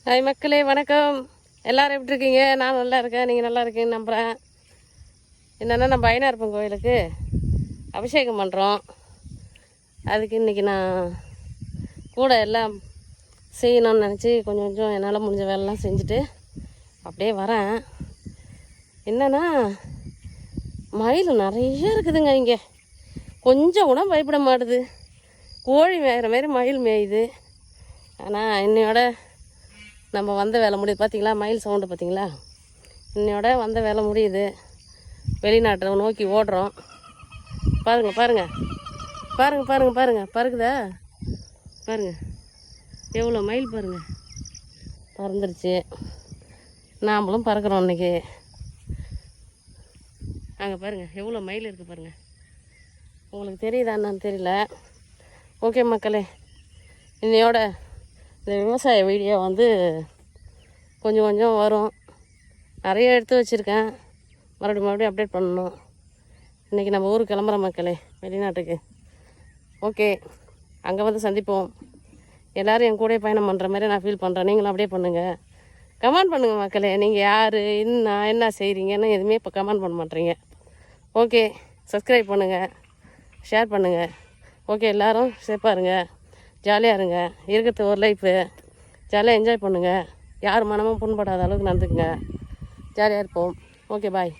Hi மக்களே, வணக்கம். எல்லோரும் எப்படி இருக்கீங்க? நான் நல்லா இருக்கேன். நீங்கள் நல்லா இருக்கீங்கன்னு நம்புகிறேன். என்னென்னா, நம்ம ஐயனார்ப்பன் கோயிலுக்கு அபிஷேகம் பண்ணுறோம். அதுக்கு இன்றைக்கி நான் கூட எல்லாம் செய்யணும்னு நினச்சி கொஞ்சம் கொஞ்சம் என்னால் முடிஞ்ச வேலைலாம் செஞ்சுட்டு அப்படியே வரேன். என்னென்னா, மயில் நிறைய இருக்குதுங்க. இங்கே கொஞ்சம் கூட பயப்பட மாட்டுது. கோழி மேய்கிற மாதிரி மயில் மேயுது. ஆனால் இன்னையோட நம்ம வந்த வேலை முடியுது. பார்த்திங்களா, மயில் சவுண்டு பார்த்திங்களா? இன்னையோட வந்த வேலை முடியுது. வெளிநாட்டை நோக்கி ஓடுறோம். பாருங்கள் பாருங்கள் பாருங்கள் பாருங்கள் பாருங்கள் பறக்குதா பாருங்கள், எவ்வளோ மயில் பாருங்கள், பறந்துருச்சு. நாமளும் பறக்கிறோம் இன்றைக்கி. அங்கே பாருங்கள் எவ்வளோ மயில் இருக்குது பாருங்கள். உங்களுக்கு தெரியுதா என்னன்னு தெரியல. ஓகே மக்களே, இன்னையோட இந்த விவசாய வீடியோ வந்து கொஞ்சம் கொஞ்சம் வரும். நிறைய எடுத்து வச்சுருக்கேன். மறுபடியும் அப்டேட் பண்ணணும். இன்றைக்கி நம்ம ஊருக்கு கிளம்புற மக்களே, வெளிநாட்டுக்கு. ஓகே, அங்கே வந்து சந்திப்போம். எல்லோரும் என் கூட பயணம் பண்ணுற மாதிரி நான் ஃபீல் பண்ணுறேன். நீங்களும் அப்படியே பண்ணுங்கள். கமெண்ட் பண்ணுங்கள் மக்களே. நீங்கள் யார், என்ன செய்கிறீங்கன்னு எதுவுமே இப்போ கமெண்ட் பண்ண மாட்டேறீங்க. ஓகே, சப்ஸ்கிரைப் பண்ணுங்கள், ஷேர் பண்ணுங்கள். ஓகே, எல்லோரும் சேஃபாக இருங்க, ஜாலியாக இருங்க. இருக்கிறது ஒரு லைஃபு, ஜாலியாக என்ஜாய் பண்ணுங்கள். யார் மனமும் புண்படாத அளவுக்கு நடந்துக்குங்க. ஜாலியாக இருப்போம். ஓகே, பாய்.